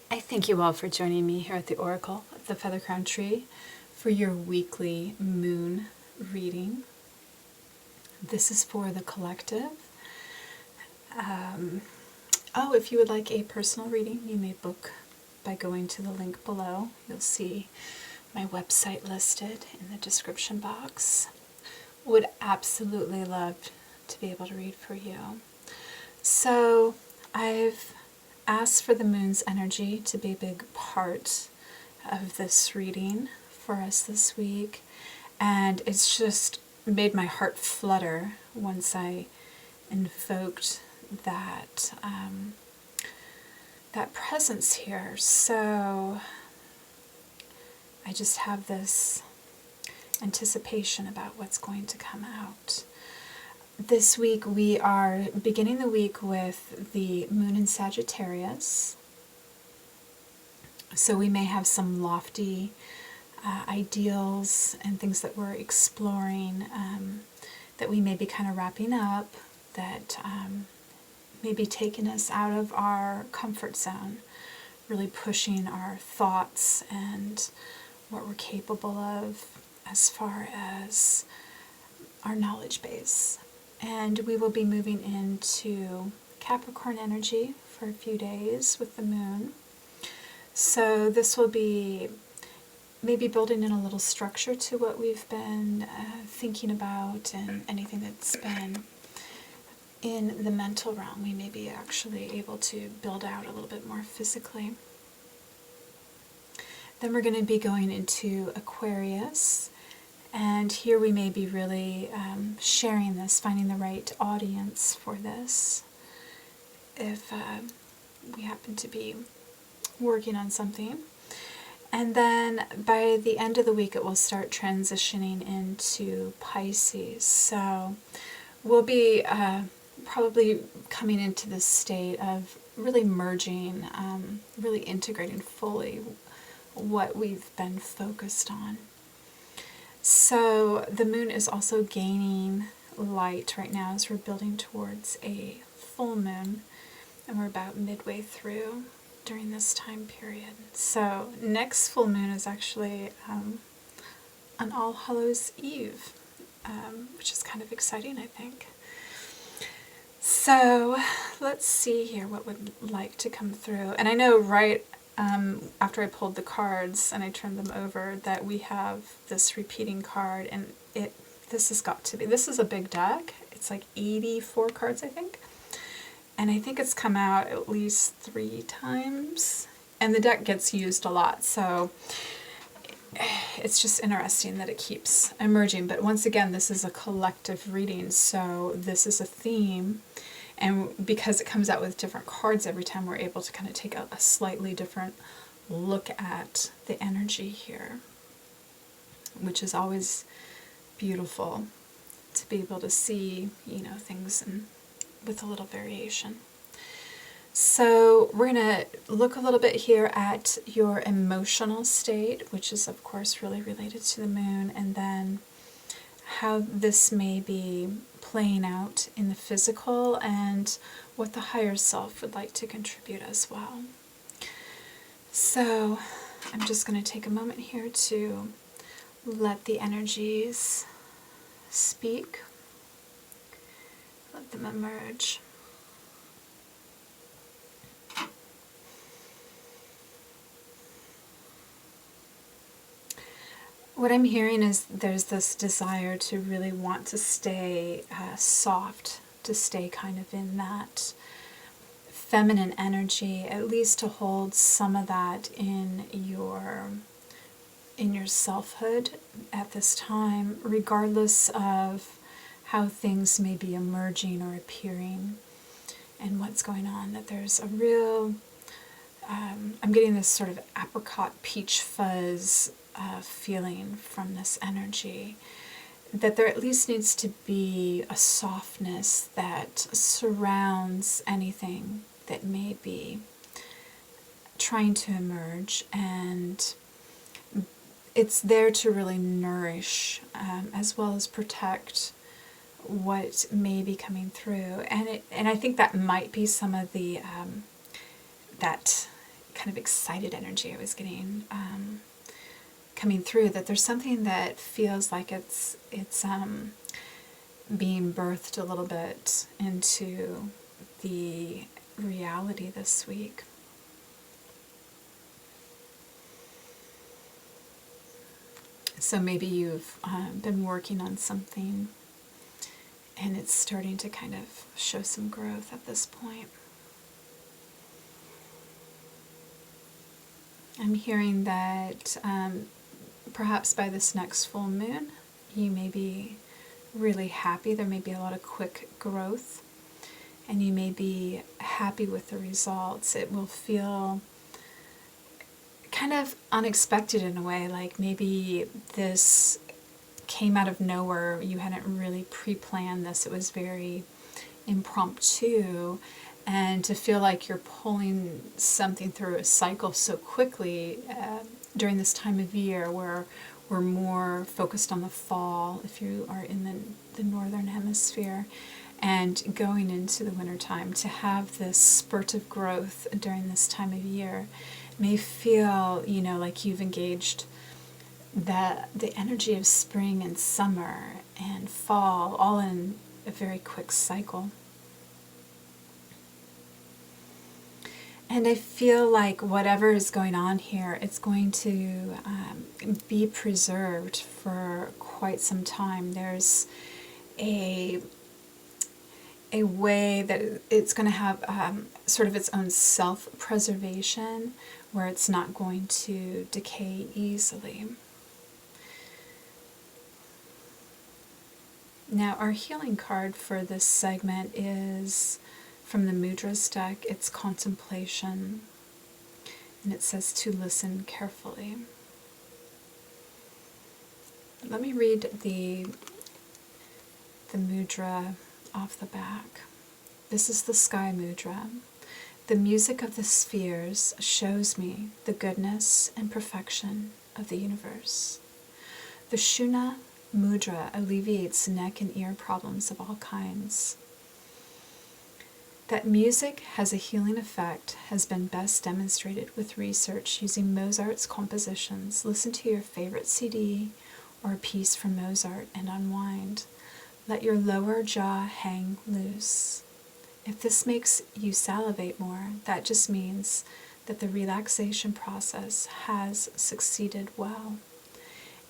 I thank you all for joining me here at the Oracle of the Feather Crown Tree for your weekly moon reading. This is for the collective. If you would like a personal reading, you may book by going to the link below. You'll see my website listed in the description box. Would absolutely love to be able to read for you. So I've asked for the moon's energy to be a big part of this reading for us this week, and it's just made my heart flutter once I invoked that that presence here. So I just have this anticipation about what's going to come out. This week we are beginning the week with the moon in Sagittarius. So we may have some lofty ideals and things that we're exploring that we may be kind of wrapping up, that may be taking us out of our comfort zone, really pushing our thoughts and what we're capable of as far as our knowledge base. And we will be moving into Capricorn energy for a few days with the moon. So this will be maybe building in a little structure to what we've been thinking about, and anything that's been in the mental realm, we may be actually able to build out a little bit more physically. Then we're going to be going into Aquarius, and here we may be really sharing this, finding the right audience for this, if we happen to be working on something. And then by the end of the week it will start transitioning into Pisces. So we'll be probably coming into this state of really merging, really integrating fully what we've been focused on. So the moon is also gaining light right now as we're building towards a full moon, and we're about midway through during this time period. So next full moon is actually on All Hallows Eve, which is kind of exciting, I think. So let's see here what would like to come through. And I know right after I pulled the cards and I turned them over that we have this repeating card, and this has got to be, this is a big deck. It's like 84 cards, I think. And I think it's come out at least 3 times. And the deck gets used a lot, so it's just interesting that it keeps emerging. But once again, this is a collective reading, so this is a theme. And because it comes out with different cards every time, we're able to kind of take a slightly different look at the energy here, which is always beautiful to be able to see, things with a little variation. So we're going to look a little bit here at your emotional state, which is of course really related to the moon, and then how this may be playing out in the physical and what the higher self would like to contribute as well. So I'm just going to take a moment here to let the energies speak, let them emerge. What I'm hearing is there's this desire to really want to stay soft, to stay kind of in that feminine energy, at least to hold some of that in your selfhood at this time, regardless of how things may be emerging or appearing and what's going on. That there's a real, I'm getting this sort of apricot peach fuzz feeling from this energy, that there at least needs to be a softness that surrounds anything that may be trying to emerge, and it's there to really nourish as well as protect what may be coming through. And I think that might be some of the that kind kind of excited energy I was getting coming through, that there's something that feels like it's being birthed a little bit into the reality this week. So maybe you've been working on something and it's starting to kind of show some growth at this point. I'm hearing that perhaps by this next full moon, you may be really happy. There may be a lot of quick growth, and you may be happy with the results. It will feel kind of unexpected in a way, like maybe this came out of nowhere. You hadn't really pre-planned this. It was very impromptu. And to feel like you're pulling something through a cycle so quickly during this time of year where we're more focused on the fall, if you are in the northern hemisphere, and going into the wintertime, to have this spurt of growth during this time of year may feel, like you've engaged the energy of spring and summer and fall all in a very quick cycle. And I feel like whatever is going on here, it's going to be preserved for quite some time. There's a way that it's going to have sort of its own self-preservation, where it's not going to decay easily. Now, our healing card for this segment is from the mudras deck. It's contemplation, and it says to listen carefully. Let me read the mudra off the back. This is the sky mudra. The music of the spheres shows me the goodness and perfection of the universe. The Shuna mudra alleviates neck and ear problems of all kinds. That music has a healing effect has been best demonstrated with research using Mozart's compositions. Listen to your favorite CD or a piece from Mozart and unwind. Let your lower jaw hang loose. If this makes you salivate more, that just means that the relaxation process has succeeded well.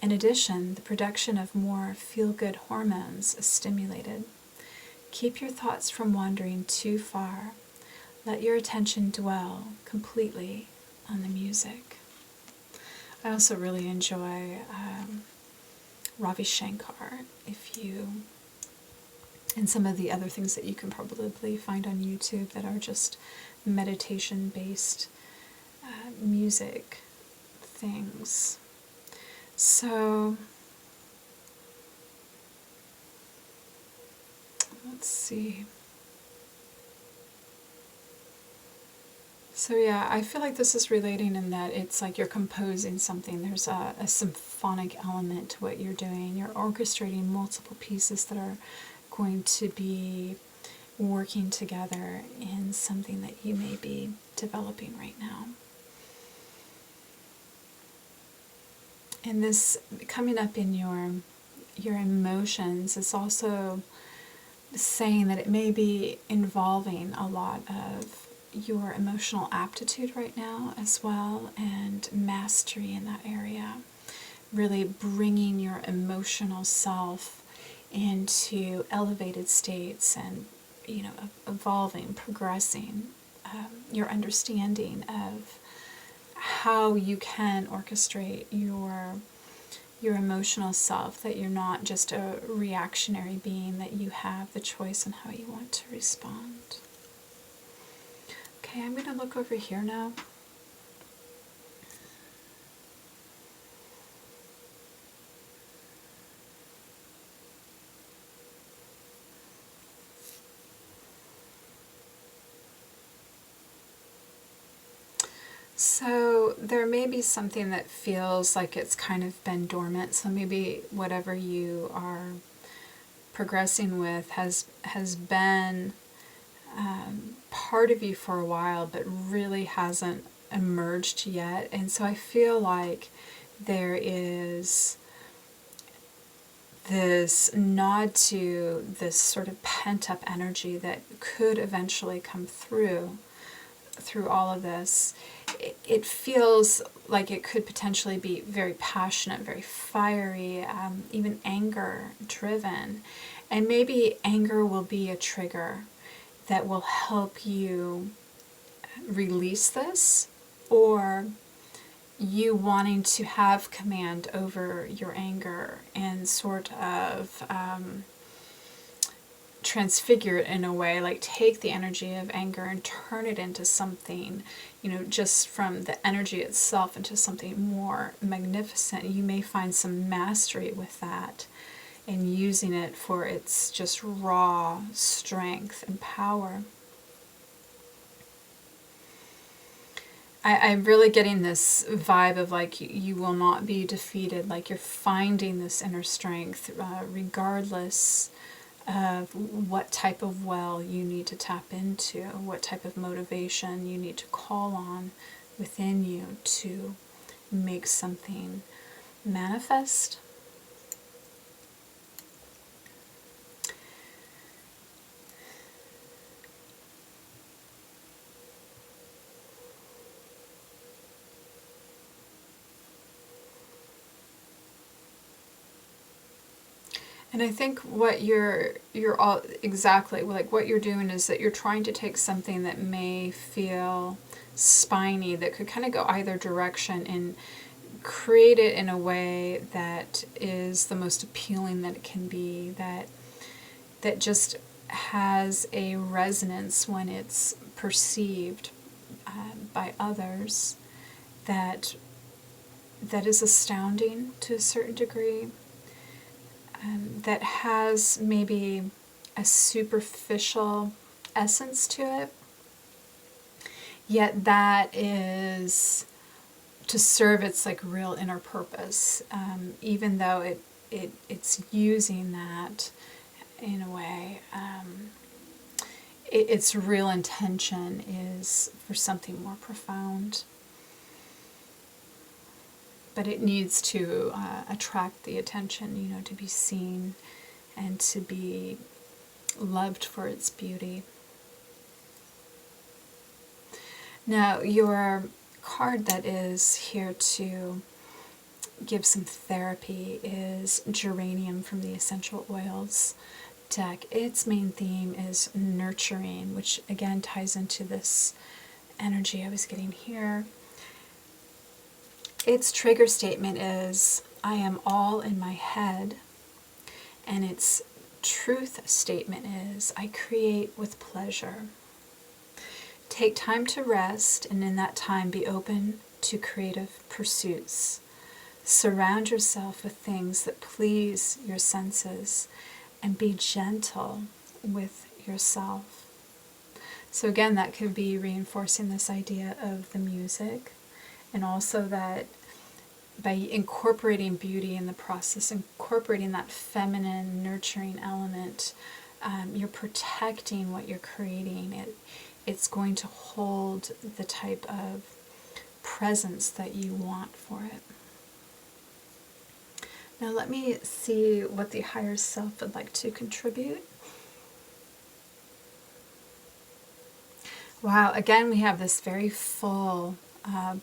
In addition, the production of more feel-good hormones is stimulated. Keep your thoughts from wandering too far. Let your attention dwell completely on the music. I also really enjoy Ravi Shankar, and some of the other things that you can probably find on YouTube that are just meditation-based music things. So let's see. So yeah, I feel like this is relating in that it's like you're composing something. There's a symphonic element to what you're doing. You're orchestrating multiple pieces that are going to be working together in something that you may be developing right now. And this coming up in your emotions is also saying that it may be involving a lot of your emotional aptitude right now as well, and mastery in that area. Really bringing your emotional self into elevated states and, evolving, progressing, your understanding of how you can orchestrate your emotional self, that you're not just a reactionary being, that you have the choice in how you want to respond. Okay, I'm going to look over here now. So there may be something that feels like it's kind of been dormant. So maybe whatever you are progressing with has been part of you for a while, but really hasn't emerged yet. And so I feel like there is this nod to this sort of pent-up energy that could eventually come through all of this. It feels like it could potentially be very passionate, very fiery, even anger driven. And maybe anger will be a trigger that will help you release this, or you wanting to have command over your anger and sort of transfigure it in a way, like take the energy of anger and turn it into something, just from the energy itself into something more magnificent. You may find some mastery with that and using it for its just raw strength and power. I'm really getting this vibe of like you will not be defeated, like you're finding this inner strength regardless of what type of well you need to tap into, what type of motivation you need to call on within you to make something manifest. And I think what you're all exactly like what you're doing is that you're trying to take something that may feel spiny, that could kind of go either direction, and create it in a way that is the most appealing that it can be, that just has a resonance when it's perceived by others, that is astounding to a certain degree. That has maybe a superficial essence to it, yet that is to serve its like real inner purpose, even though it's using that in a way. Its real intention is for something more profound. But it needs to attract the attention, to be seen and to be loved for its beauty. Now, your card that is here to give some therapy is Geranium from the Essential Oils deck. Its main theme is nurturing, which again ties into this energy I was getting here. Its trigger statement is, I am all in my head. And its truth statement is, I create with pleasure. Take time to rest, and in that time be open to creative pursuits. Surround yourself with things that please your senses, and be gentle with yourself. So again, that could be reinforcing this idea of the music. And also that by incorporating beauty in the process, incorporating that feminine, nurturing element, you're protecting what you're creating. It's going to hold the type of presence that you want for it. Now let me see what the higher self would like to contribute. Wow, again we have this very full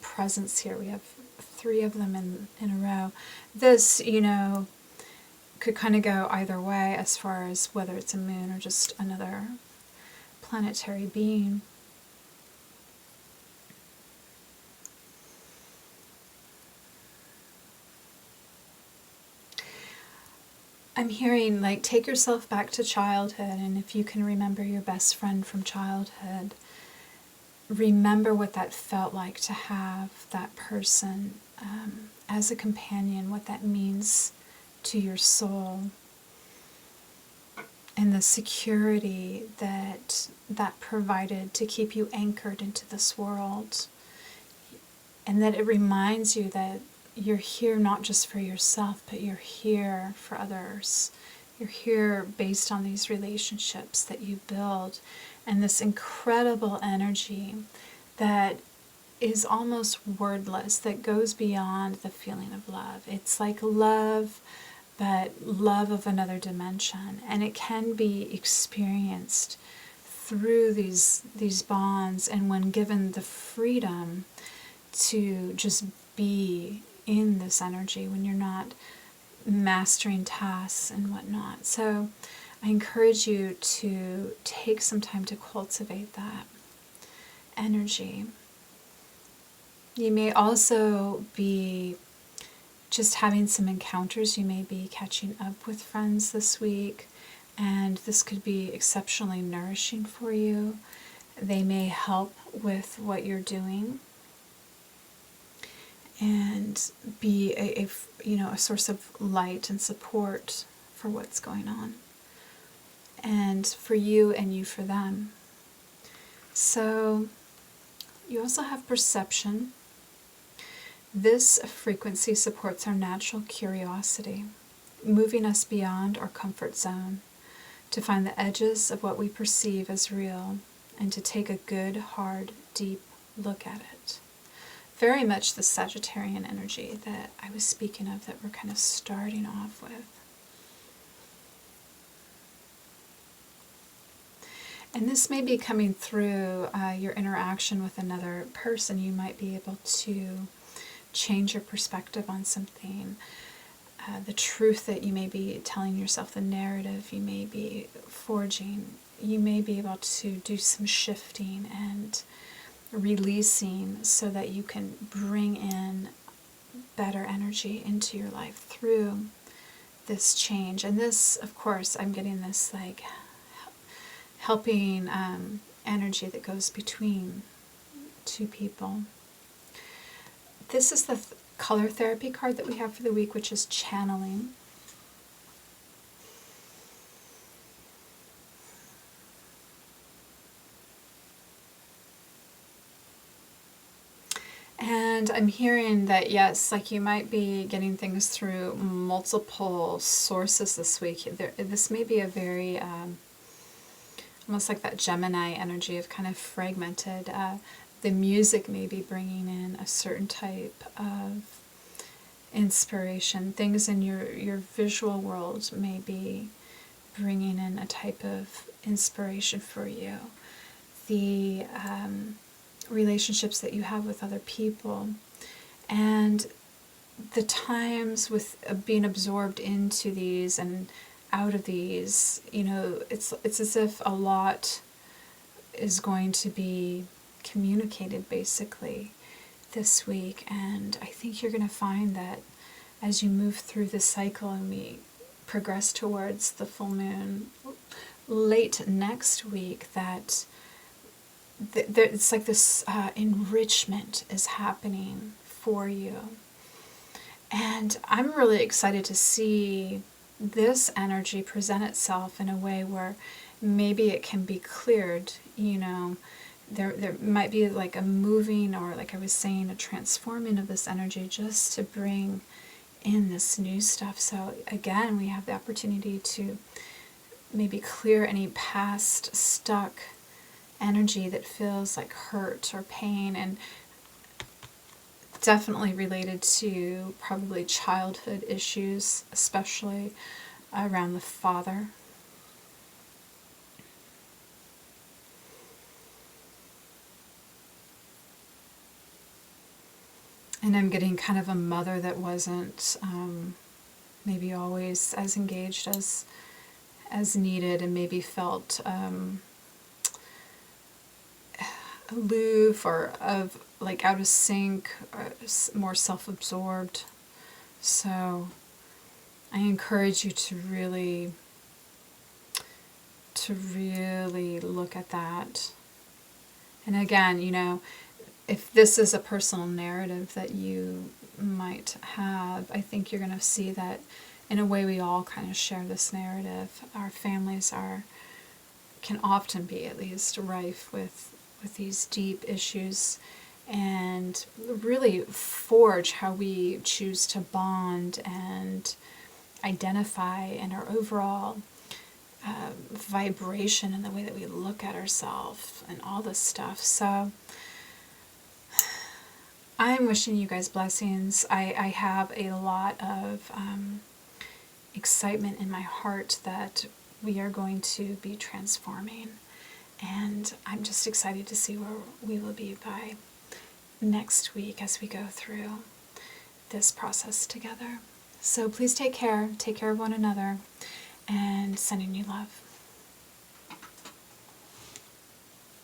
presence here. We have 3 of them in a row. This, could kind of go either way as far as whether it's a moon or just another planetary being. I'm hearing, like, take yourself back to childhood, and if you can remember your best friend from childhood, remember what that felt like to have that person as a companion, what that means to your soul, and the security that provided to keep you anchored into this world, and that it reminds you that you're here not just for yourself, but you're here for others. You're here based on these relationships that you build, and this incredible energy that is almost wordless, that goes beyond the feeling of love. It's like love, but love of another dimension. And it can be experienced through these bonds, and when given the freedom to just be in this energy, when you're not mastering tasks and whatnot. So I encourage you to take some time to cultivate that energy. You may also be just having some encounters. You may be catching up with friends this week, and this could be exceptionally nourishing for you. They may help with what you're doing and be a source of light and support for what's going on, and for you and you for them. So you also have perception. This frequency supports our natural curiosity, moving us beyond our comfort zone to find the edges of what we perceive as real and to take a good, hard, deep look at it. Very much the Sagittarian energy that I was speaking of, that we're kind of starting off with. And this may be coming through your interaction with another person. You might be able to change your perspective on something. The truth that you may be telling yourself, the narrative you may be forging, you may be able to do some shifting and releasing so that you can bring in better energy into your life through this change. And this, of course, I'm getting this like helping energy that goes between two people. This is the color therapy card that we have for the week, which is channeling. And I'm hearing that, yes, like you might be getting things through multiple sources this week. This may be a very, almost like that Gemini energy of kind of fragmented. The music may be bringing in a certain type of inspiration. Things in your visual world may be bringing in a type of inspiration for you. The relationships that you have with other people, and the times with being absorbed into these and out of these, it's as if a lot is going to be communicated basically this week. And I think you're going to find that as you move through this cycle and we progress towards the full moon late next week, that it's like this enrichment is happening for you. And I'm really excited to see this energy present itself in a way where maybe it can be cleared. There might be like a moving, or like I was saying, a transforming of this energy just to bring in this new stuff. So again, we have the opportunity to maybe clear any past stuck energy that feels like hurt or pain, and definitely related to probably childhood issues, especially around the father. And I'm getting kind of a mother that wasn't maybe always as engaged as needed, and maybe felt aloof or out of sync, or more self-absorbed. So I encourage you to really look at that. And again, if this is a personal narrative that you might have, I think you're going to see that in a way we all kind of share this narrative. Our families can often be at least rife with these deep issues, and really forge how we choose to bond and identify, and our overall vibration and the way that we look at ourselves and all this stuff. So I'm wishing you guys blessings. I have a lot of excitement in my heart that we are going to be transforming. And I'm just excited to see where we will be by next week as we go through this process together. So please take care of one another, and sending you love.